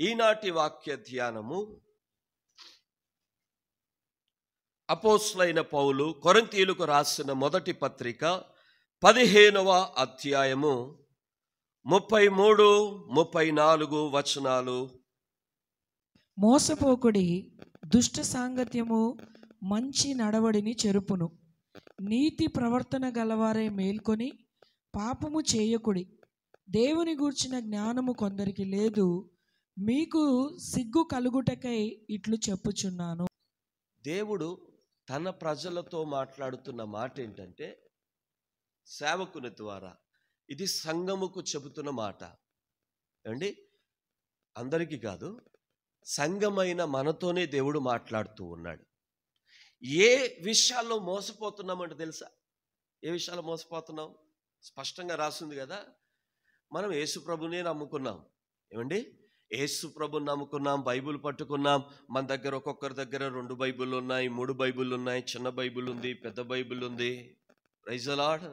ఈనాటి వాక్య ధ్యానము అపోస్తలుడైన పౌలు కొరింథీయులకు రాసిన మొదటి పత్రిక 15వ అధ్యాయము 33, 34 వచనాలు. మోసపోకుడి, దుష్ట సాంగత్యము మంచి నడవడిని చెరుపును. నీతి ప్రవర్తన గలవారే మేల్కొని పాపము చేయకుడి. దేవుని గూర్చిన జ్ఞానము కొందరికి లేదు, మీకు సిగ్గు కలుగుటకై ఇట్లు చెప్పుచున్నాను. దేవుడు తన ప్రజలతో మాట్లాడుతున్న మాట ఏంటంటే, సేవకుని ద్వారా ఇది సంఘముకు చెబుతున్న మాట. ఏమండి, అందరికీ కాదు, సంఘమైన మనతోనే దేవుడు మాట్లాడుతూ ఉన్నాడు. ఏ విషయాల్లో మోసపోతున్నామంటే తెలుసా? ఏ విషయాల్లో మోసపోతున్నాం? స్పష్టంగా రాసింది కదా. మనం యేసు ప్రభునే నమ్ముకున్నాం. ఏమండి, యేసు ప్రభుని నమ్ముకున్నాం, బైబిల్ పట్టుకున్నాం. మన దగ్గర ఒక్కొక్కరి దగ్గర 2 బైబిల్ ఉన్నాయి, 3 బైబిల్ ఉన్నాయి, చిన్న బైబిల్ ఉంది, పెద్ద బైబిల్ ఉంది. ప్రైజ్ ది లార్డ్,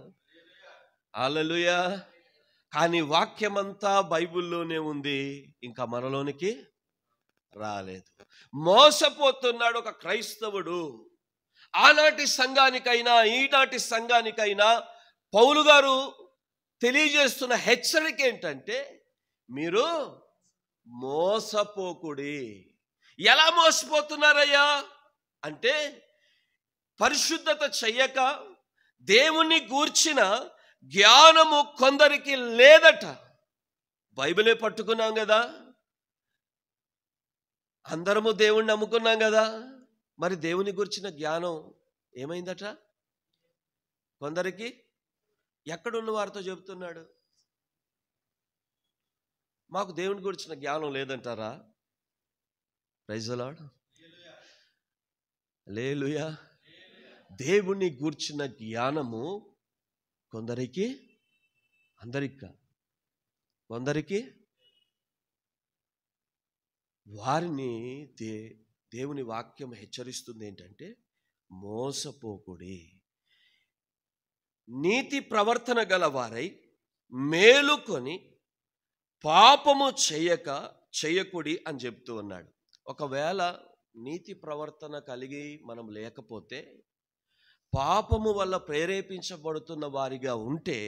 హల్లెలూయా. కానీ వాక్యమంతా బైబిల్లోనే ఉంది, ఇంకా మనలోనికి రాలేదు. మోసపోతున్నాడు ఒక క్రైస్తవుడు. ఆనాటి సంఘానికైనా ఈనాటి సంఘానికైనా పౌలు గారు తెలియజేస్తున్న హెచ్చరిక ఏంటంటే, మీరు మోసపోకుడి. ఎలా మోసపోతున్నారయ్యా అంటే, పరిశుద్ధత చెయ్యక దేవుని గూర్చిన జ్ఞానము కొందరికి లేదట. బైబిలే పట్టుకున్నాం కదా, అందరము దేవుణ్ణి నమ్ముకున్నాం కదా, మరి దేవుని గురించిన జ్ఞానం ఏమైందట? కొందరికి. ఎక్కడున్న వారితో చెబుతున్నాడు? మాకు దేవుని గురించిన జ్ఞానం లేదంటారా? ప్రైజ్ ది లార్డ్, హల్లెలూయా. దేవుని గూర్చిన జ్ఞానము కొందరికి, అందరికి, కొందరికి. వారిని దేవుని వాక్యం హెచ్చరిస్తుంది ఏంటంటే, మోసపోకుడి, నీతి ప్రవర్తన గలవారై మేలుకొని పాపము చేయకుడి అని చెప్తూ ఉన్నాడు. ఒకవేళ నీతి ప్రవర్తన కలిగి మనం లేకపోతే, పాపము వల్ల ప్రేరేపించబడుతున్న వారిగా ఉంటే,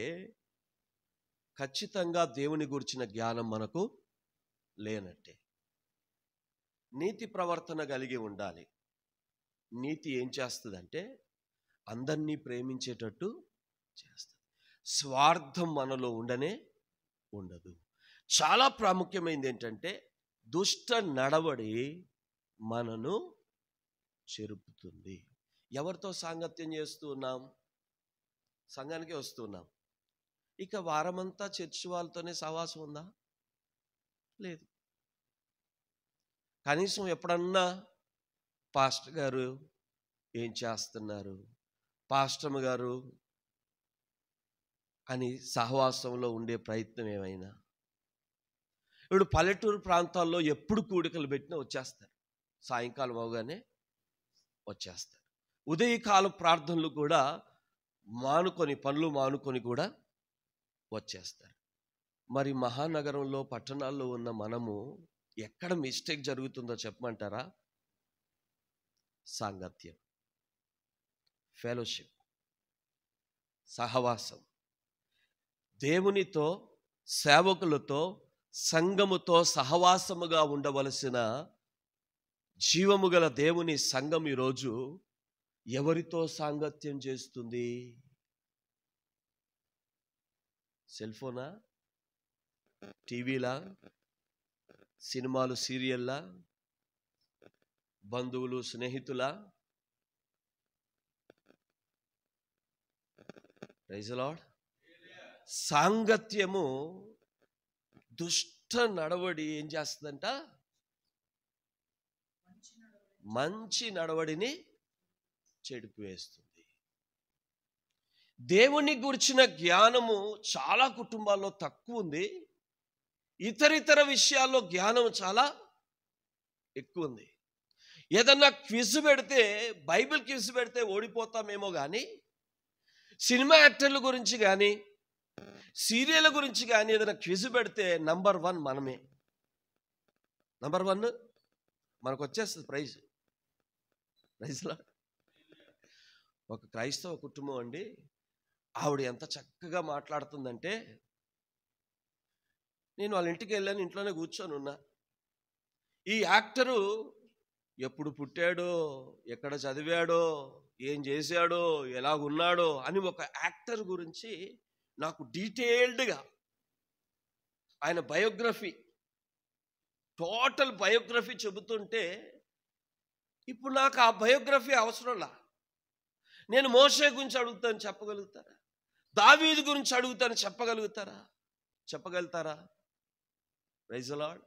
ఖచ్చితంగా దేవుని గురించిన జ్ఞానం మనకు లేనట్టే. నీతి ప్రవర్తన కలిగి ఉండాలి. నీతి ఏం చేస్తుందంటే, అందరినీ ప్రేమించేటట్టు చేస్తుంది. స్వార్థం మనలో ఉండదు. చాలా ప్రాముఖ్యమైనది ఏంటంటే, దుష్ట నడవడి మనను చెరుపుతుంది. ఎవరితో సాంగత్యం చేస్తూ ఉన్నాం? సంఘానికే వస్తున్నాం. ఇక వారమంతా చర్చి వాళ్ళతోనే సహవాసం ఉందా? లేదు. కనీసం ఎప్పుడన్నా పాస్టర్ గారు ఏం చేస్తున్నారు, పాస్టర్ గారు అని సహవాసంలో ఉండే ప్రయత్నం ఏమైనా? ఇప్పుడు పల్లెటూరు ప్రాంతాల్లో ఎప్పుడు కూడికలు పెట్టినా వచ్చేస్తారు. సాయంకాలం అవగానే వచ్చేస్తారు. ఉదయకాల ప్రార్థనలు కూడా పనులు మానుకొని కూడా వచ్చేస్తారు. మరి మహానగరంలో, పట్టణాల్లో ఉన్న మనము ఎక్కడ మిస్టేక్ జరుగుతుందో చెప్పమంటారా? సాంగత్యం, ఫెలోషిప్, సహవాసం. దేవునితో, సేవకులతో, సంఘముతో సహవాసముగా ఉండవలసిన జీవము గల దేవుని సంఘం ఈరోజు ఎవరితో సాంగత్యం చేస్తుంది? సెల్ ఫోనా, టీవీలా, సినిమాలు, సీరియల్లా, బంధువులు, స్నేహితులా? Praise the lord. సాంగత్యము దుష్ట నడవడి ఏం చేస్తుందంట? మంచి నడవడిని చెడిపివేస్తుంది. దేవుని గురించిన జ్ఞానము చాలా కుటుంబాల్లో తక్కువ ఉంది. ఇతర విషయాల్లో జ్ఞానం చాలా ఎక్కువ ఉంది. ఏదన్నా క్విజ్ పెడితే, బైబిల్ క్విజ్ పెడితే ఓడిపోతామేమో కానీ, సినిమా యాక్టర్ల గురించి కానీ, సీరియల్ గురించి కానీ ఏదైనా క్విజ్ పెడితే నంబర్ 1 మనమే. నంబర్ 1 మనకు వచ్చేస్తుంది ప్రైజ్లా. ఒక క్రైస్తవ కుటుంబం అండి, ఆవిడ ఎంత చక్కగా మాట్లాడుతుందంటే, నేను వాళ్ళ ఇంటికి వెళ్ళాను, ఇంట్లోనే కూర్చొని ఉన్నా. ఈ యాక్టరు ఎప్పుడు పుట్టాడో, ఎక్కడ చదివాడో, ఏం చేశాడో, ఎలాగున్నాడో అని ఒక యాక్టర్ గురించి నాకు డీటెయిల్డ్గా ఆయన బయోగ్రఫీ, టోటల్ బయోగ్రఫీ చెబుతుంటే, ఇప్పుడు నాకు ఆ బయోగ్రఫీ అవసరంలా. నేను మోషే గురించి అడుగుతాను, చెప్పగలుగుతారా? దావీదు గురించి అడుగుతాను, చెప్పగలుగుతారా? ప్రైజ్ ది లార్డ్,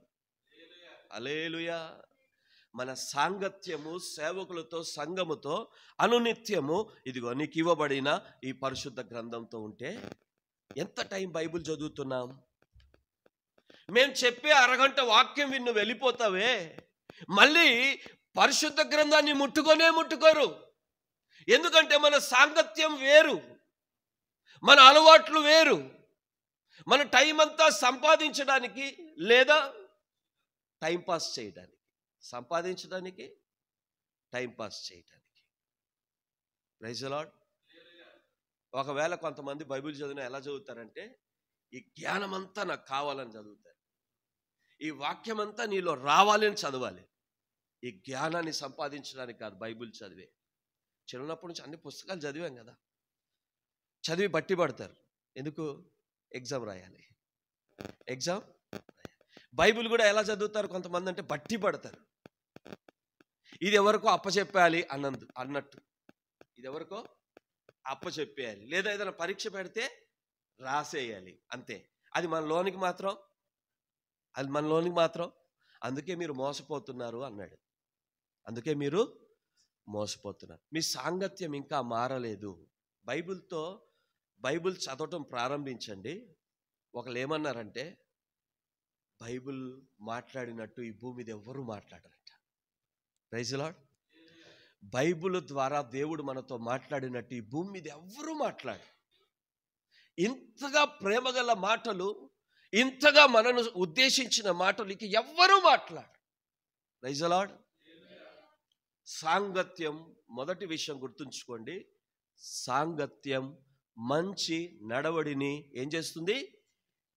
హల్లెలూయా. మన సాంగత్యము సేవకులతో, సంఘముతో అనునిత్యము ఇదిగో నీకు ఇవ్వబడిన ఈ పరిశుద్ధ గ్రంథంతో ఉంటే ఎంత టైం బైబిల్ చదువుతున్నాం? మేము చెప్పే అరగంట వాక్యం విన్ను వెళ్ళిపోతావే, మళ్ళీ పరిశుద్ధ గ్రంథాన్ని ముట్టుకోరు. ఎందుకంటే మన సాంగత్యం వేరు, మన అలవాట్లు వేరు. మన టైం అంతా సంపాదించడానికి లేదా టైంపాస్ చేయడానికి, సంపాదించడానికి, టైంపాస్ చేయడానికి. Praise the lord. ఒకవేళ కొంతమంది బైబిల్ చదివిన ఎలా చదువుతారంటే, ఈ జ్ఞానం అంతా నాకు కావాలని చదువుతారు, ఈ వాక్యం అంతా నీలో రావాలని చదవాలి. ఈ జ్ఞానాన్ని సంపాదించడానికి కాదు బైబిల్ చదివే. చిన్నప్పటి నుంచి అన్ని పుస్తకాలు చదివాం కదా, చదివి బట్టి పడతారు. ఎందుకు? ఎగ్జామ్ రాయాలి. బైబిల్ కూడా ఎలా చదువుతారు కొంతమంది అంటే, బట్టి పడతారు. ఇది ఎవరికో అప్పచెప్పాలి అన్నట్టు, ఇది ఎవరికో అప్పచెప్పేయాలి, లేదా ఏదైనా పరీక్ష పెడితే రాసేయాలి, అంతే. అది మన లోనికి మాత్రం. అందుకే మీరు మోసపోతున్నారు అన్నాడు. మీ సాంగత్యం ఇంకా మారలేదు. బైబిల్ చదవటం ప్రారంభించండి. ఒకళ్ళు ఏమన్నారంటే, బైబిల్ మాట్లాడినట్టు ఈ భూమి మీద ఎవ్వరూ మాట్లాడరట. Praise the Lord. బైబిల్ ద్వారా దేవుడు మనతో మాట్లాడినట్టు ఈ భూమి మీద ఎవ్వరూ మాట్లాడరు. ఇంతగా ప్రేమగల మాటలు, ఇంతగా మనను ఉద్దేశించిన మాటలు ఇక ఎవ్వరూ మాట్లాడరు. Praise the lord. సాంగత్యం, మొదటి విషయం గుర్తుంచుకోండి, సాంగత్యం మంచి నడవడిని ఏం చేస్తుంది?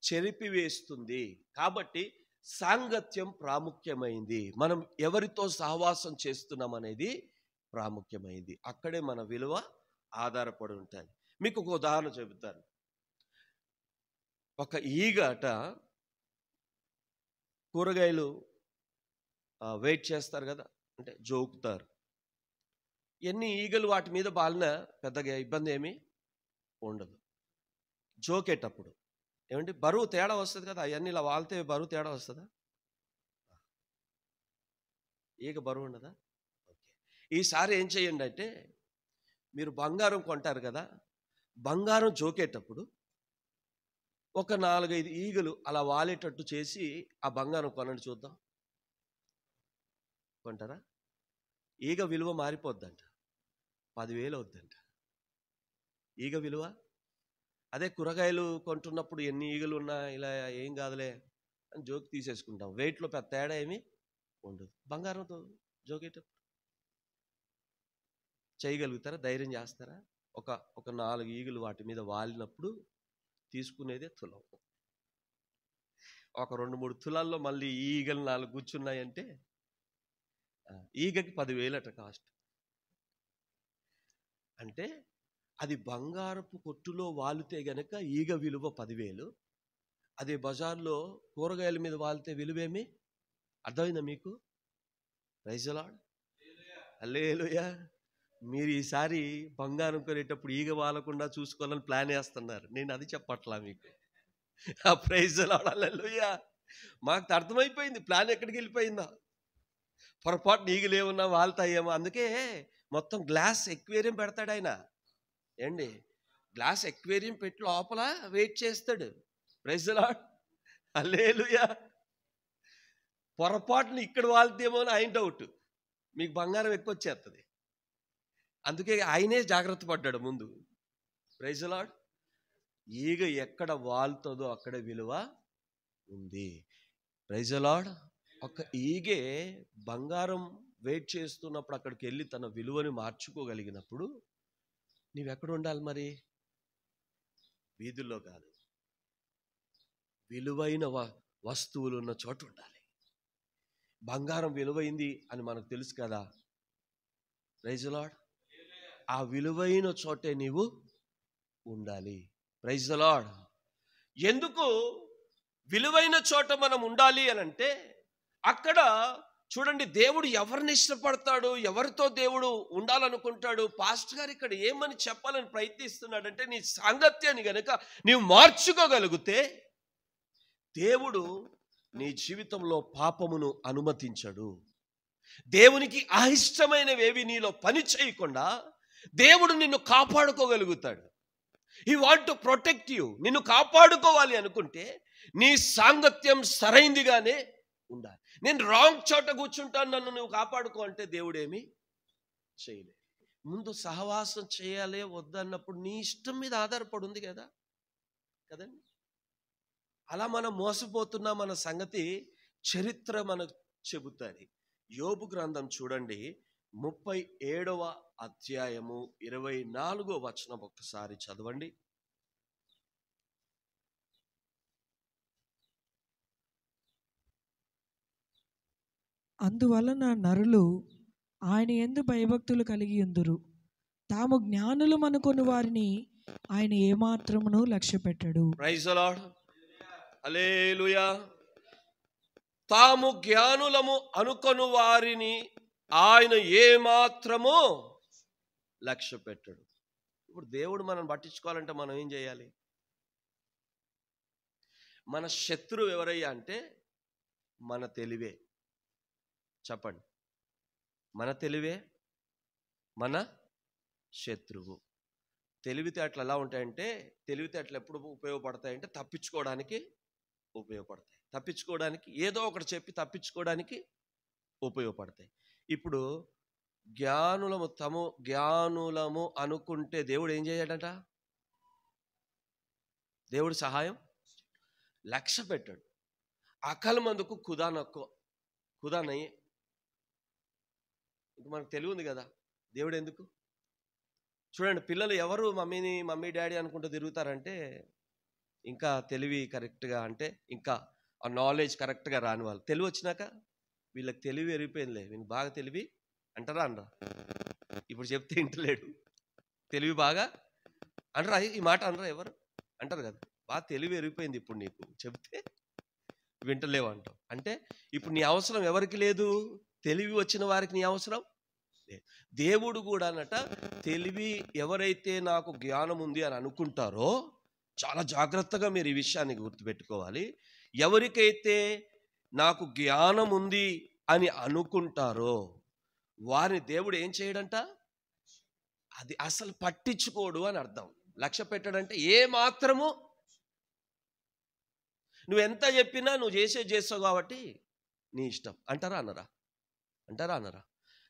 చెరిపివేస్తుంది. కాబట్టి సాంగత్యం ప్రాముఖ్యమైంది. మనం ఎవరితో సహవాసం చేస్తున్నాం అనేది ప్రాముఖ్యమైంది. అక్కడే మన విలువ ఆధారపడి ఉంటుంది. మీకు ఒక ఉదాహరణ చెబుతాను. ఒక ఈగట కూరగాయలు వెయిట్ చేస్తారు కదా, అంటే జోకుతారు. ఎన్ని ఈగలు వాటి మీద బాలినా పెద్దగా ఇబ్బంది ఏమీ ఉండదు. జోకేటప్పుడు ఏమంటే బరువు తేడా వస్తుంది కదా, అవన్నీ ఇలా వాళ్తే బరువు తేడా వస్తుందా? ఈగ బరువు ఉండదా? ఓకే. ఈసారి ఏం చేయండి అంటే, మీరు బంగారం కొంటారు కదా, బంగారం జోకేటప్పుడు ఒక 4-5 ఈగలు అలా వాలేటట్టు చేసి ఆ బంగారం కొనండి చూద్దాం. కొంటారా? ఈగ విలువ మారిపోద్దంట, 10,000 అవుద్దంట ఈగ విలువ. అదే కూరగాయలు కొంటున్నప్పుడు ఎన్ని ఈగలు ఉన్నా ఇలా ఏం కాదులే అని జోకి తీసేసుకుంటాం. వెయిట్లో పెద్ద తేడా ఏమీ ఉండదు. బంగారంతో జోకేటప్పుడు చేయగలుగుతారా? ధైర్యం చేస్తారా? ఒక 4 ఈగలు వాటి మీద వాలినప్పుడు తీసుకునేదే తులం. ఒక 2-3 తులాల్లో మళ్ళీ ఈ ఈగలు 4 కూర్చున్నాయంటే ఈగకి 10,000 అట కాస్ట్. అంటే అది బంగారపు కొట్టులో వాలితే గనక ఈగ విలువ 10,000. అదే బజార్లో కూరగాయల మీద వాలితే విలువేమి? అర్థమైందా మీకు? ప్రైజ్ ది లార్డ్, హల్లెలూయా. మీరు ఈసారి బంగారం కొనేటప్పుడు ఈగ వాలకుండా చూసుకోవాలని ప్లాన్ వేస్తున్నారు. నేను అది చెప్పట్లా మీకు. ప్రైజ్ ది లార్డ్, హల్లెలూయా. మాకు అర్థమైపోయింది ప్లాన్ ఎక్కడికి వెళ్ళిపోయిందా. పొరపాటు ఈగలు ఏమన్నా వాళ్తాయేమో, అందుకే మొత్తం గ్లాస్ ఎక్వేరియం పెడతాడు ఆయన. ఏండి, గ్లాస్ ఎక్వేరియం పెట్టి లోపల వెయిట్ చేస్తాడు. ప్రైజ్ ది లార్డ్, హల్లెలూయా. పొరపాటుని ఇక్కడ వాళ్తేమో అని ఆయన డౌట్, మీకు బంగారం ఎక్కువ వచ్చేస్తుంది. అందుకే ఆయనే జాగ్రత్త పడ్డాడు ముందు. Praise the lord. ఈగ ఎక్కడ వాలుతుందో అక్కడ విలువ ఉంది. Praise the lord. ఒక ఈగే బంగారం వెయిట్ చేస్తున్నప్పుడు అక్కడికి వెళ్ళి తన విలువని మార్చుకోగలిగినప్పుడు నీవెక్కడ ఉండాలి మరి? వీధుల్లో కాదు, విలువైన వస్తువులు ఉన్న చోట ఉండాలి. బంగారం విలువైంది అని మనకు తెలుసు కదా. Praise the lord. ఆ విలువైన చోటే నీవు ఉండాలి. Praise the lord. ఎందుకు విలువైన చోట మనం ఉండాలి అని అంటే, అక్కడ చూడండి, దేవుడు ఎవరిని ఇష్టపడతాడు, ఎవరితో దేవుడు ఉండాలనుకుంటాడు. పాస్టర్ గారు ఇక్కడ ఏమని చెప్పాలని ప్రయత్నిస్తున్నాడంటే, నీ సాంగత్యాన్ని గనుక నీవు మార్చుకోగలిగితే దేవుడు నీ జీవితంలో పాపమును అనుమతించడు. దేవునికి అయిష్టమైనవేవి నీలో పని చేయకుండా దేవుడు నిన్ను కాపాడుకోగలుగుతాడు. He want to protect you. నిన్ను కాపాడుకోవాలి అనుకుంటే నీ సాంగత్యం సరైందిగానే ఉండాలి. నేను రాంగ్ చోట కూర్చుంటాను, నన్ను నువ్వు కాపాడుకో అంటే దేవుడేమి చేయలేదు. ముందు సహవాసం చేయాలి వద్దన్నప్పుడు నీ ఇష్టం మీద ఆధారపడి ఉంది కదా కదండి. అలా మనం మోసపోతున్నాం అన్న సంగతి చరిత్ర మనకు చెబుతుంది. యోబు గ్రంథం చూడండి, 37వ అధ్యాయము 24వ వచనం ఒక్కసారి చదవండి. అందువలన నరులు ఆయన యందు భయభక్తులు కలిగి ఉందురు. తాము జ్ఞానులు అనుకొని వారిని ఆయన ఏమాత్రమును లక్ష్య పెట్టడు. Praise the lord. హల్లెలూయా. తాము జ్ఞానులము అనుకొని వారిని ఆయన ఏమాత్రము లక్ష్య పెట్టడు. ఇప్పుడు దేవుడు మనం పట్టించుకోవాలంటే మనం ఏం చేయాలి? మన శత్రువు ఎవరయ్యా అంటే మన తెలివే. చెప్పండి, మన తెలివే మన శత్రువు. తెలివితేటలు ఎలా ఉంటాయంటే, తెలివితేటలు ఎప్పుడు ఉపయోగపడతాయంటే తప్పించుకోవడానికి ఉపయోగపడతాయి. తప్పించుకోవడానికి ఏదో ఒకటి చెప్పి తప్పించుకోవడానికి ఉపయోగపడతాయి. ఇప్పుడు జ్ఞానులము అనుకుంటే దేవుడు ఏం చేయడట? దేవుడు సహాయం లక్ష్య పెట్టాడు. అకల్ మందుకు కుదానయ్యే. ఇంక మనకు తెలివి ఉంది కదా, దేవుడు ఎందుకు? చూడండి, పిల్లలు ఎవరు మమ్మీ డాడీ అనుకుంటూ తిరుగుతారంటే ఇంకా తెలివి కరెక్ట్గా, అంటే ఇంకా ఆ నాలెడ్జ్ కరెక్ట్గా రాని వాళ్ళు. తెలివి వచ్చినాక వీళ్ళకి తెలివి ఎరిగిపోయిందిలే, వీళ్ళకి బాగా తెలివి అంటారా అనరా? ఇప్పుడు చెప్తే ఇంటలేడు, తెలివి బాగా అనరా? ఈ మాట అనరా? ఎవరు అంటారు కదా, బాగా తెలివి ఎరిగిపోయింది ఇప్పుడు నీకు, చెప్తే వింటలేవు అంటావు. అంటే ఇప్పుడు నీ అవసరం ఎవరికి లేదు? తెలివి వచ్చిన వారికి నీ అవసరం లేదు. దేవుడు కూడా అన్నట, తెలివి ఎవరైతే నాకు జ్ఞానం ఉంది అని అనుకుంటారో, చాలా జాగ్రత్తగా మీరు ఈ విషయాన్ని గుర్తుపెట్టుకోవాలి. ఎవరికైతే నాకు జ్ఞానం ఉంది అని అనుకుంటారో వారిని దేవుడు ఏం చేయడంట? అది అసలు పట్టించుకోడు అని అర్థం. లక్ష్య పెట్టాడంటే ఏ మాత్రము, నువ్వు ఎంత చెప్పినా నువ్వు చేస్తావు కాబట్టి నీ ఇష్టం అంటారా అనరా?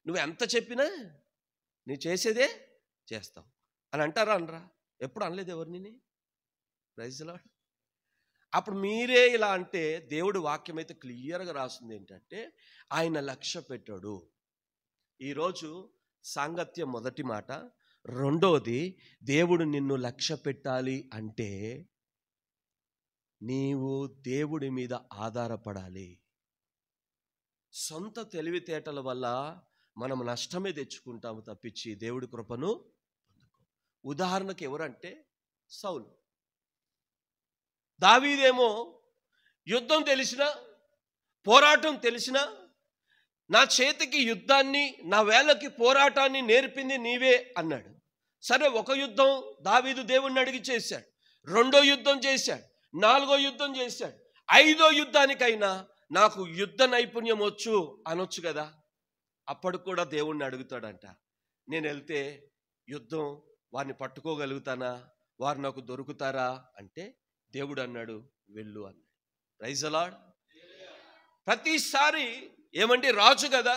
నువ్వు ఎంత చెప్పినా నీ చేసేదే చేస్తావు అని అంటారా అనరా? ఎప్పుడు అనలేదు ఎవరిని. Praise the lord. అప్పుడు మీరే ఇలా అంటే, దేవుడి వాక్యం అయితే క్లియర్గా రాస్తుంది ఏంటంటే ఆయన లక్ష్య పెట్టాడు. ఈరోజు సాంగత్యం మొదటి మాట. రెండోది, దేవుడు నిన్ను లక్ష్య పెట్టాలి అంటే నీవు దేవుడి మీద ఆధారపడాలి. సొంత తెలివితేటల వల్ల మనం నష్టమే తెచ్చుకుంటాము తప్పించి దేవుడి కృపను పొందుకో. ఉదాహరణకు ఎవరంటే సౌలు. దావీదేమో యుద్ధం తెలిసినా, పోరాటం తెలిసినా, నా చేతికి యుద్ధాన్ని, నా వేళకి పోరాటాన్ని నేర్పింది నీవే అన్నాడు. సరే, ఒక యుద్ధం దావీదు దేవుణ్ణి అడిగి చేశాడు, రెండో యుద్ధం చేశాడు, నాలుగో యుద్ధం చేశాడు, ఐదో యుద్ధానికైనా నాకు యుద్ధ నైపుణ్యం వచ్చు అనొచ్చు కదా. అప్పుడు కూడా దేవుణ్ణి అడుగుతాడంట, నేను వెళ్తే యుద్ధం వారిని పట్టుకోగలుగుతానా, వారు నాకు దొరుకుతారా అంటే దేవుడు అన్నాడు వెళ్ళు అన్నాడు. Praise the lord. ప్రతిసారి ఏమంటే రాజు కదా,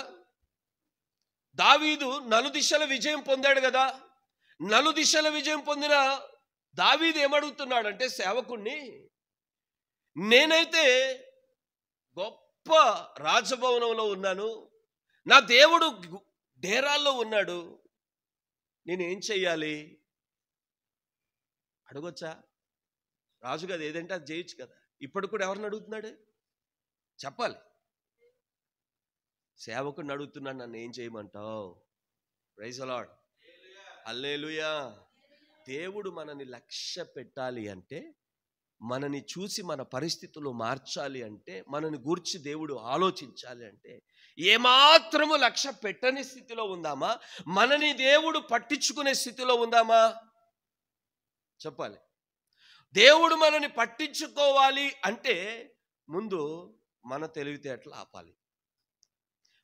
దావీదు నలుదిశల విజయం పొందాడు కదా. నలుదిశల విజయం పొందిన దావీదు ఏమడుగుతున్నాడంటే సేవకుణ్ణి, నేనైతే గొప్ప రాజభవనంలో ఉన్నాను, నా దేవుడు డేరాల్లో ఉన్నాడు, నేనేం చెయ్యాలి అడగొచ్చా? రాజు కదా, ఏదంటే అది చేయొచ్చు కదా. ఇప్పుడు కూడా ఎవరిని అడుగుతున్నాడు? చెప్పాలి. సేవకుడిని అడుగుతున్నాడు, నన్ను ఏం చేయమంటావు? ప్రైజ్ ది లార్డ్, హల్లెలూయా. దేవుడు మనని లక్ష్య పెట్టాలి అంటే, మనని చూసి మన పరిస్థితులు మార్చాలి అంటే, మనని గూర్చి దేవుడు ఆలోచించాలి అంటే, ఏమాత్రము లక్ష్య పెట్టని స్థితిలో ఉందామా? మనని దేవుడు పట్టించుకునే స్థితిలో ఉందామా? చెప్పాలి. దేవుడు మనని పట్టించుకోవాలి అంటే ముందు మన తెలివితేటలు ఆపాలి,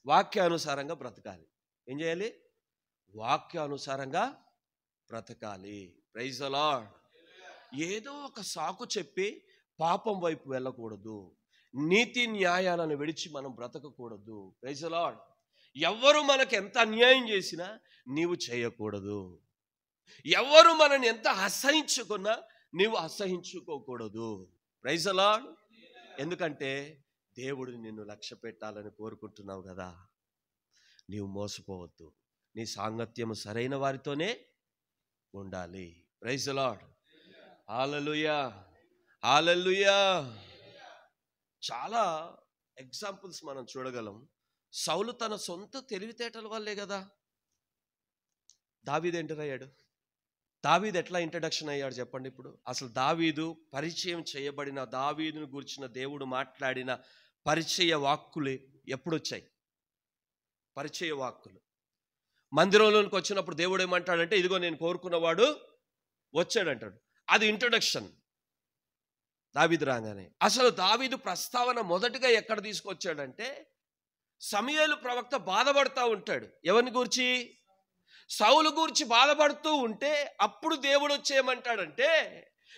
వాక్యానుసారంగా బ్రతకాలి. ఏం చేయాలి? వాక్యానుసారంగా బ్రతకాలి. Praise the lord. ఏదో ఒక సాకు చెప్పి పాపం వైపు వెళ్ళకూడదు, నీతి న్యాయాలను విడిచి మనం బ్రతకకూడదు. Praise the lord. ఎవరు మనకు ఎంత అన్యాయం చేసినా నీవు చేయకూడదు, ఎవరు మనని ఎంత అసహించుకున్నా నీవు అసహించుకోకూడదు. Praise the lord. ఎందుకంటే దేవుడు నిన్ను లక్ష్య పెట్టాలని కోరుకుంటున్నావు కదా. నీవు మోసపోవద్దు, నీ సాంగత్యము సరైన వారితోనే ఉండాలి. ప్రైజ్ ది లార్డ్, హల్లెలూయా, హల్లెలూయా. చాలా ఎగ్జాంపుల్స్ మనం చూడగలం. సౌలు తన సొంత తెలివితేటల వల్లే కదా దావీదు ఎంటర్ అయ్యాడు. దావీదు ఎట్లా ఇంట్రడక్షన్ అయ్యాడు చెప్పండి. ఇప్పుడు అసలు దావీదు పరిచయం చేయబడిన, దావీదును గురించిన దేవుడు మాట్లాడిన పరిచయ వాక్కులు ఎప్పుడు వచ్చాయి? పరిచయ వాక్కులు మందిరంలోనికి వచ్చినప్పుడు దేవుడు ఏమంటాడంటే, ఇదిగో నేను కోరుకున్నవాడు వచ్చాడంటాడు. అది ఇంట్రడక్షన్. దావీదు రాగానే అసలు దావీదు ప్రస్తావన మొదటగా ఎక్కడ తీసుకొచ్చాడంటే, సమూయేలు ప్రవక్త బాధపడతా ఉంటాడు. ఎవరిని గూర్చి? సౌలు గూర్చి బాధపడుతూ ఉంటే అప్పుడు దేవుడు వచ్చేయమంటాడంటే,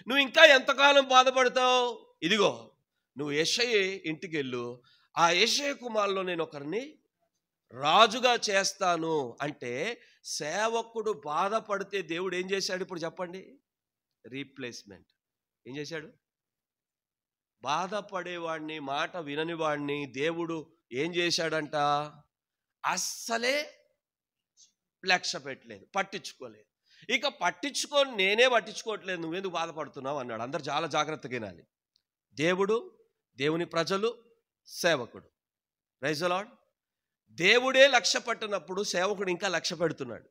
నువ్వు ఇంకా ఎంతకాలం బాధపడతావు? ఇదిగో నువ్వు యెషయి ఇంటికి వెళ్ళు, ఆ యెషయి కుమారులో నేను ఒకరిని రాజుగా చేస్తాను అంటే, సేవకుడు బాధపడితే దేవుడు ఏం చేశాడు ఇప్పుడు చెప్పండి? రీప్లేస్మెంట్. ఏం చేశాడు? బాధపడేవాడిని, మాట వినని వాడిని దేవుడు ఏం చేశాడంట? అస్సలే లక్ష్య పెట్టలేదు, పట్టించుకోలేదు. ఇక పట్టించుకొని నేనే పట్టించుకోవట్లేదు, నువ్వెందుకు బాధపడుతున్నావు అన్నాడు. అందరు చాలా జాగ్రత్తగా వినాలి. దేవుడు, దేవుని ప్రజలు, సేవకుడు. Praise the lord. దేవుడే లక్ష్య పట్టినప్పుడు సేవకుడు ఇంకా లక్ష్య పెడుతున్నాడు,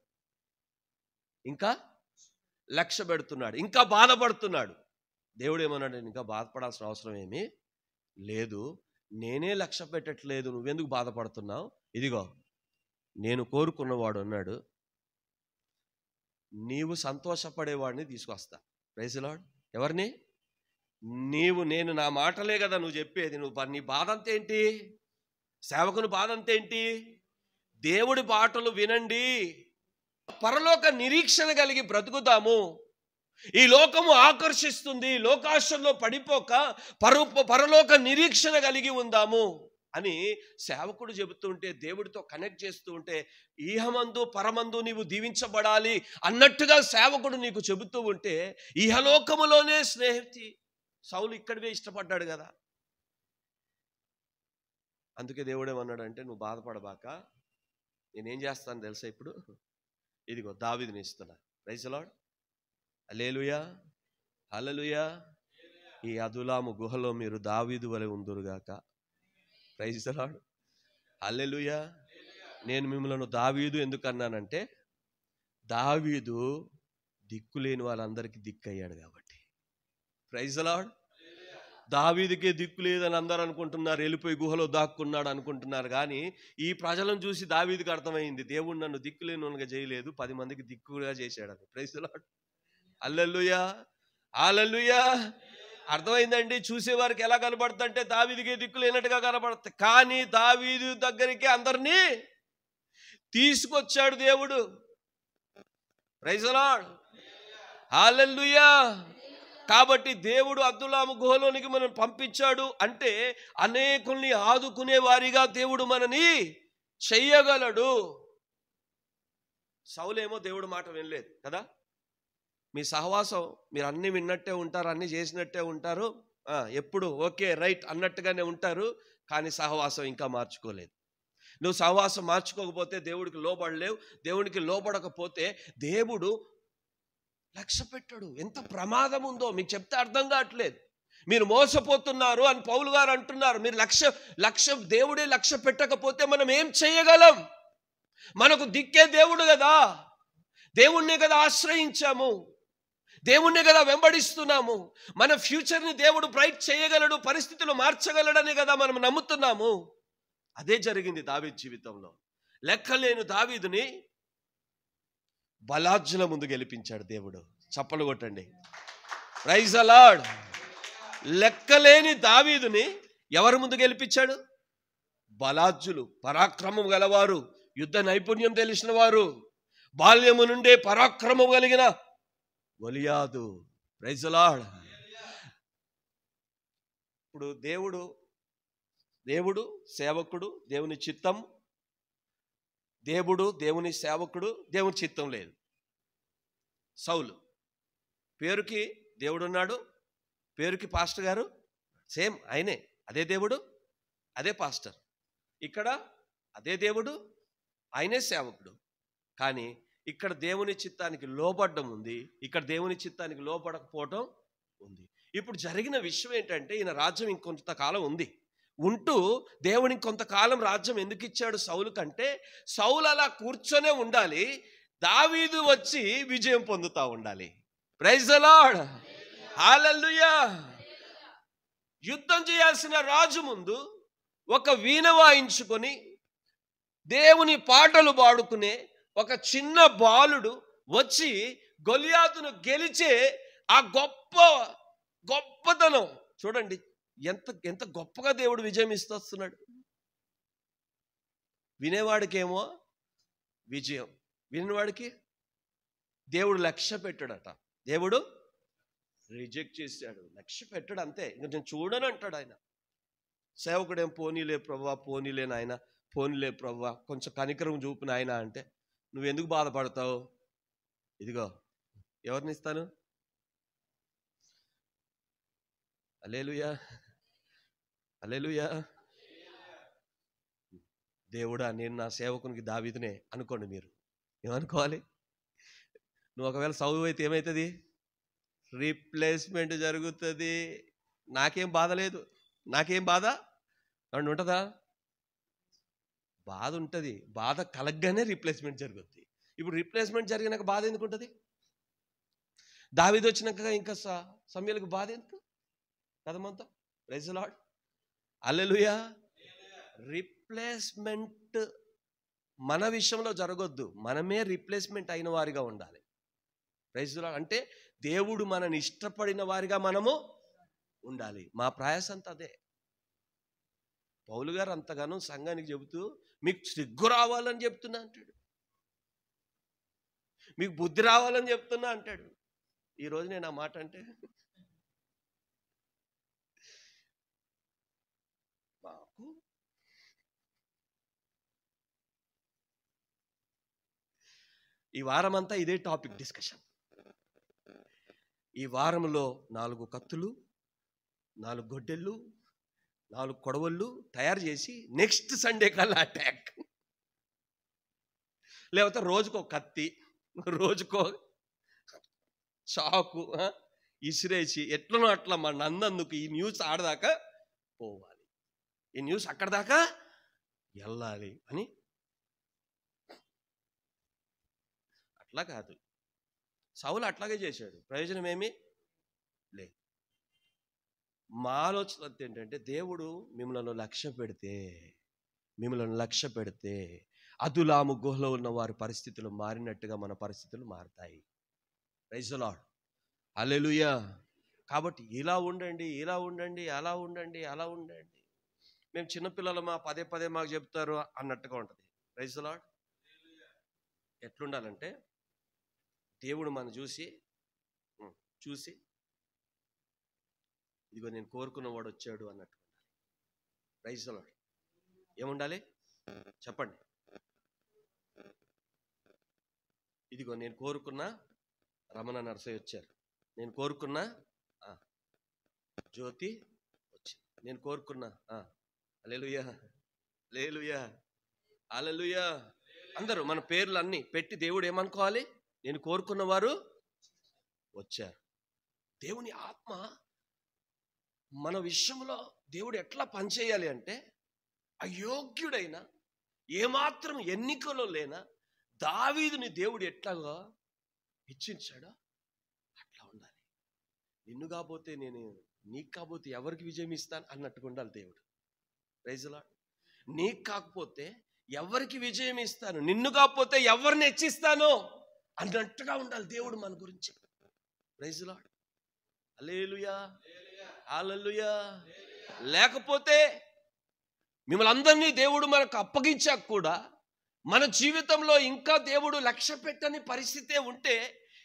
ఇంకా లక్ష్య పెడుతున్నాడు, ఇంకా బాధపడుతున్నాడు. దేవుడు ఏమన్నాడు? ఇంకా బాధపడాల్సిన అవసరం ఏమీ లేదు, నేనే లక్ష్య పెట్టట్లేదు, నువ్వెందుకు బాధపడుతున్నావు? ఇదిగో నేను కోరుకున్నవాడు ఉన్నాడు, నీవు సంతోషపడేవాడిని తీసుకొస్తా. Praise the lord. ఎవరిని? నేను నా మాటలే కదా నువ్వు చెప్పేది. నీ బాధ అంతేంటి? సేవకుని బాధ అంతేంటి? దేవుడి మాటలు వినండి, పరలోక నిరీక్షణ కలిగి బ్రతుకుతాము. ఈ లోకము ఆకర్షిస్తుంది, లోకాశల్లో పడిపోక పరలోక నిరీక్షణ కలిగి ఉందాము అని సేవకుడు చెబుతుంటే, దేవుడితో కనెక్ట్ చేస్తూ ఉంటే, ఈహమందు పరమందు నీవు దీవించబడాలి అన్నట్టుగా సేవకుడు నీకు చెబుతూ ఉంటే, ఈహలోకములోనే స్నేహితి సౌలు ఇక్కడివే ఇష్టపడ్డాడు కదా. అందుకే దేవుడు ఏమన్నాడంటే, నువ్వు బాధపడబాక, నేనేం చేస్తాను తెలుసా? ఇప్పుడు ఇదిగో దావీదుని ఇస్తున్నా. ప్రైజ్ ది లార్డ్, హల్లెలూయా, హల్లెలూయా. ఈ అదులాము గుహలో మీరు దావీదు వలె ఉందురుగాక. ప్రైజ్ ది లార్డ్, హల్లెలూయా. నేను మిమ్మల్ని దావీదు ఎందుకు అన్నానంటే, దావీదు దిక్కులేని వాళ్ళందరికీ దిక్కు అయ్యాడు కాబట్టి. Praise the lord. దావీదుకే దిక్కు లేదని అందరూ అనుకుంటున్నారు, వెళ్ళిపోయి గుహలో దాక్కున్నాడు అనుకుంటున్నారు. కానీ ఈ ప్రజలను చూసి దావీదుకి అర్థమైంది, దేవుడు నన్ను దిక్కులేనిగా చేయలేదు, 10 మందికి దిక్కుగా చేశాడని. ప్రైజ్ ది లార్డ్, హల్లెలూయా, హల్లెలూయా. అర్థమైందండి? చూసేవారికి ఎలా కనబడుతుందంటే దావీదుకే దిక్కు లేనట్టుగా కనబడుతుంది, కానీ దావీదు దగ్గరికి అందరినీ తీసుకొచ్చాడు దేవుడు. ప్రైజ్ ది లార్డ్, హల్లెలూయా. కాబట్టి దేవుడు అద్దులాము గుహలోనికి మనం పంపించాడు అంటే, అనేకుల్ని ఆదుకునే వారిగా దేవుడు మనని చెయ్యగలడు. సౌలేమో దేవుడు మాట వినలేదు కదా. మీ సహవాసం మీరు అన్ని విన్నట్టే ఉంటారు, అన్ని చేసినట్టే ఉంటారు, ఎప్పుడు ఓకే రైట్ అన్నట్టుగానే ఉంటారు, కానీ సహవాసం ఇంకా మార్చుకోలేదు. నువ్వు సహవాసం మార్చుకోకపోతే దేవుడికి లోబడలేవు. దేవుడికి లోబడకపోతే దేవుడు లక్ష్య పెట్టాడు. ఎంత ప్రమాదం ఉందో మీకు చెప్తే అర్థం కావట్లేదు. మీరు మోసపోతున్నారు అని పౌలు గారు అంటున్నారు. మీరు లక్ష్య దేవుడే లక్ష్య పెట్టకపోతే మనం ఏం చేయగలం? మనకు దిక్కే దేవుడు కదా, దేవుణ్ణే కదా ఆశ్రయించాము, దేవుణ్ణే కదా వెంబడిస్తున్నాము. మన ఫ్యూచర్ని దేవుడు బ్రైట్ చేయగలడు, పరిస్థితులు మార్చగలడని కదా మనం నమ్ముతున్నాము. అదే జరిగింది దావీదు జీవితంలో. లెక్కలేని దావీదుని బలార్జుల ముందు గెలిపించాడు దేవుడు. చప్పలు కొట్టండి, ప్రైజ్ ది లార్డ్. లెక్కలేని దావీదుని ఎవరి ముందు గెలిపించాడు? బలార్జులు, పరాక్రమం గలవారు, యుద్ధ నైపుణ్యం తెలిసిన వారు, బాల్యము నుండే పరాక్రమం కలిగిన గొలియాదు. Praise the lord. ఇప్పుడు దేవుడు సేవకుడు, దేవుని చిత్తం. దేవుని సేవకుడు, దేవుని చిత్తం లేదు. సౌలు పేరుకి దేవుడు ఉన్నాడు, పేరుకి పాస్టర్ గారు సేమ్ ఆయనే, అదే దేవుడు అదే పాస్టర్. ఇక్కడ అదే దేవుడు ఆయనే సేవకుడు. కానీ ఇక్కడ దేవుని చిత్తానికి లోబడ్డం ఉంది, ఇక్కడ దేవుని చిత్తానికి లోబడకపోవడం ఉంది. ఇప్పుడు జరిగిన విషయం ఏంటంటే, ఈయన రాజ్యం ఇంకొంతకాలం ఉంది. ఉంటూ దేవునికి కొంతకాలం రాజ్యం ఎందుకు ఇచ్చాడు సౌలు కంటే, సౌలు అలా కూర్చొనే ఉండాలి, దావీదు వచ్చి విజయం పొందుతా ఉండాలి. ప్రైజ్ ది లార్డ్, హల్లెలూయా. యుద్ధం చేయాల్సిన రాజు ముందు ఒక వీణ వాయించుకొని దేవుని పాటలు పాడుకునే ఒక చిన్న బాలుడు వచ్చి గొలియాతును గెలిచే ఆ గొప్పతనం చూడండి. ఎంత గొప్పగా దేవుడు విజయం ఇస్తున్నాడు. వినేవాడికేమో విజయం, వినేవాడికి దేవుడు లక్ష్య పెట్టాడట. దేవుడు రిజెక్ట్ చేశాడు, లక్ష్య పెట్టాడు అంతే. ఇంకా నేను చూడను అంటాడు ఆయన. సేవకుడేం పోనీలే ప్రభువా, పోనీలే నాయన, పోనీలే ప్రభువా, కొంచెం కనికరం చూపిన ఆయన అంటే, నువ్వెందుకు బాధపడతావు? ఇదిగో ఎవరిని ఇస్తాను. హల్లెలూయా, హల్లెలూయా. దేవుడా, నేను నా సేవకునికి దావీదునే అనుకోండి. మీరు ఏమనుకోవాలి? నువ్వు ఒకవేళ సౌలు అయితే ఏమవుతుంది? రీప్లేస్మెంట్ జరుగుతుంది. నాకేం బాధ లేదు. నాకేం బాధ ఏమన్నా ఉంటుందా? బాధ ఉంటుంది. బాధ కలగ్గానే రీప్లేస్మెంట్ జరుగుతుంది. ఇప్పుడు రీప్లేస్మెంట్ జరిగినాక బాధ ఎందుకు ఉంటుంది? దావీదు వచ్చినాక ఇంకా సమయాలకు బాధ ఎందుకు? కదమంతా. Praise the lord, hallelujah. Replacement మన విషయంలో జరగొద్దు, మనమే రీప్లేస్మెంట్ అయిన వారిగా ఉండాలి. Praise the Lord. అంటే దేవుడు మనని ఇష్టపడిన వారిగా మనము ఉండాలి. మా ప్రయాస అంతా అదే. పౌలు గారు అంతగానో సంఘానికి చెబుతూ, మీకు సిగ్గు రావాలని చెప్తున్నా అంటాడు, మీకు బుద్ధి రావాలని చెప్తున్నా అంటాడు. ఈరోజు నేను ఆ మాట అంటే మాకు ఈ వారమంతా ఇదే టాపిక్ డిస్కషన్. ఈ వారంలో 4 కత్తులు, 4 గొడ్డెళ్ళు, 4 కొడవళ్ళు తయారు చేసి నెక్స్ట్ సండే కల్లా అటాక్. లేకపోతే రోజుకో కత్తి, రోజుకో చాకు ఇసిరేసి ఎట్లనో అట్లా మన నందందుకు ఈ న్యూస్ ఆడదాకా పోవాలి, ఈ న్యూస్ అక్కడ దాకా వెళ్ళాలి అని. అట్లా కాదు, సౌలు అట్లాగే చేశాడు. ప్రయోజనం ఏమీ లేదు. మా ఆలోచన ఏంటంటే, దేవుడు మిమ్మల్ని లక్ష్య పెడితే అదులాము గుహలో ఉన్న వారి పరిస్థితులు మారినట్టుగా మన పరిస్థితులు మారుతాయి. ప్రైజ్ ది లార్డ్, హల్లెలూయా. కాబట్టి ఇలా ఉండండి, అలా ఉండండి. మేము చిన్నపిల్లలమా, పదే మాకు చెప్తారు అన్నట్టుగా ఉంటుంది. Praise the lord. ఎట్లుండాలంటే, దేవుడు మనం చూసి ఇదిగో నేను కోరుకున్న వాడు వచ్చాడు అన్నట్టు ఉండాలి. Praise the lord. ఏముండాలి చెప్పండి? ఇదిగో నేను కోరుకున్న రమణ నరసయ్య వచ్చారు, నేను కోరుకున్న జ్యోతి వచ్చింది, నేను కోరుకున్న హల్లెలూయా, హల్లెలూయా, హల్లెలూయా. అందరూ మన పేర్లు అన్నీ పెట్టి దేవుడు ఏమనుకోవాలి? నేను కోరుకున్న వారు వచ్చారు. దేవుని ఆత్మ మన విషయంలో దేవుడు ఎట్లా పనిచేయాలి అంటే, అయోగ్యుడైన ఏమాత్రం ఎన్నికలో లేనా దావీదుని దేవుడు ఎట్లాగా హెచ్చించాడో అట్లా ఉండాలి. నిన్ను కాకపోతే నేను, నీకు కాకపోతే ఎవరికి విజయం ఇస్తాను అన్నట్టుగా ఉండాలి దేవుడు. Praise the lord. నీకు కాకపోతే ఎవరికి విజయం ఇస్తాను, నిన్ను కాకపోతే ఎవరిని హెచ్చిస్తానో అన్నట్టుగా ఉండాలి దేవుడు మన గురించి. Praise the lord. Hallelujah, hallelujah. లేకపోతే మిమ్మల్ని అందరినీ దేవుడు మనకు అప్పగించాక కూడా మన జీవితంలో ఇంకా దేవుడు లక్ష్య పెట్టని పరిస్థితే ఉంటే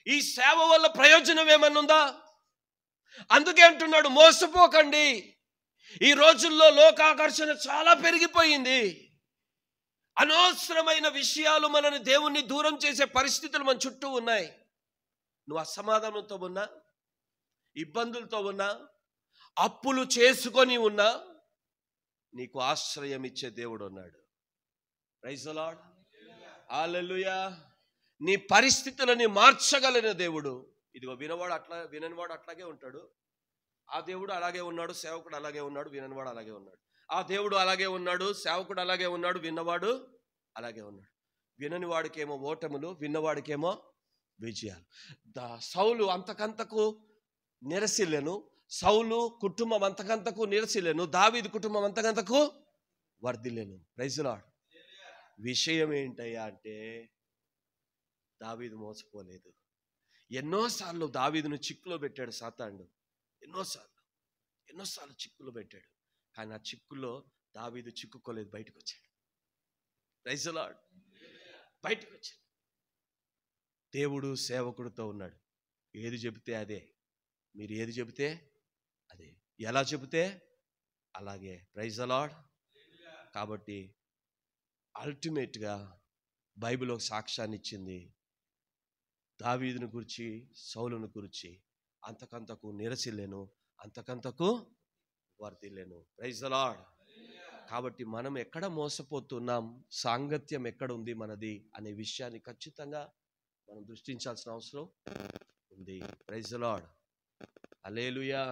ఈ సేవ వల్ల ప్రయోజనం ఏమన్నుందా? అందుకే అంటున్నాడు, మోసపోకండి. ఈ రోజుల్లో లోకాకర్షణ చాలా పెరిగిపోయింది. అనవసరమైన విషయాలు మనని దేవుణ్ణి దూరం చేసే పరిస్థితులు మన చుట్టూ ఉన్నాయి. నువ్వు అసమాధానంతో ఉన్నా, ఇబ్బందులతో ఉన్నా, అప్పులు చేసుకొని ఉన్నా, నీకు ఆశ్రయం ఇచ్చే దేవుడు ఉన్నాడు. Praise the lord. హల్లెలూయా. నీ పరిస్థితులని మార్చగలిగిన దేవుడు. ఇదిగో విననివాడు అట్లాగే ఉంటాడు. ఆ దేవుడు అలాగే ఉన్నాడు, సేవకుడు అలాగే ఉన్నాడు, విననివాడు అలాగే ఉన్నాడు. ఆ దేవుడు అలాగే ఉన్నాడు, సేవకుడు అలాగే ఉన్నాడు, విన్నవాడు అలాగే ఉన్నాడు. వినని వాడికేమో ఓటములు, విన్నవాడికేమో విజయాలు. సౌలు అంతకంతకు నిరసిల్లెను, సౌలు కుటుంబం అంతకంతకు నిరసిల్లెను, దావీదు కుటుంబం అంతకంతకు వర్ధిల్లెను. Praise the lord. విషయం ఏంటయ్యా అంటే, దావీదు మోసపోలేదు. ఎన్నోసార్లు దావీదును చిక్కులో పెట్టాడు సాతానుడు. ఎన్నోసార్లు చిక్కులో పెట్టాడు. కానీ ఆ చిక్కుల్లో దావీదు చిక్కుకోలేదు, బయటకు వచ్చాడు. Praise the lord. బయటకు వచ్చాడు. దేవుడు సేవకుడితో ఉన్నాడు. ఏది చెబితే అదే, మీరు ఏది చెబితే అదే, ఎలా చెబితే అలాగే. Praise the lord. కాబట్టి అల్టిమేట్గా బైబిల్ ఒక సాక్ష్యాన్ని ఇచ్చింది. దావీదుని గురించి, సౌలుని గురించి. అంతకంతకు నిరసిల్లేను, అంతకంతకు వర్ధిల్లేను. Praise the lord. కాబట్టి మనం ఎక్కడ మోసపోతున్నాం, సాంగత్యం ఎక్కడ ఉంది మనది అనే విషయాన్ని ఖచ్చితంగా మనం దృష్టించాల్సిన అవసరం ఉంది. Praise the lord. హల్లెలూయా.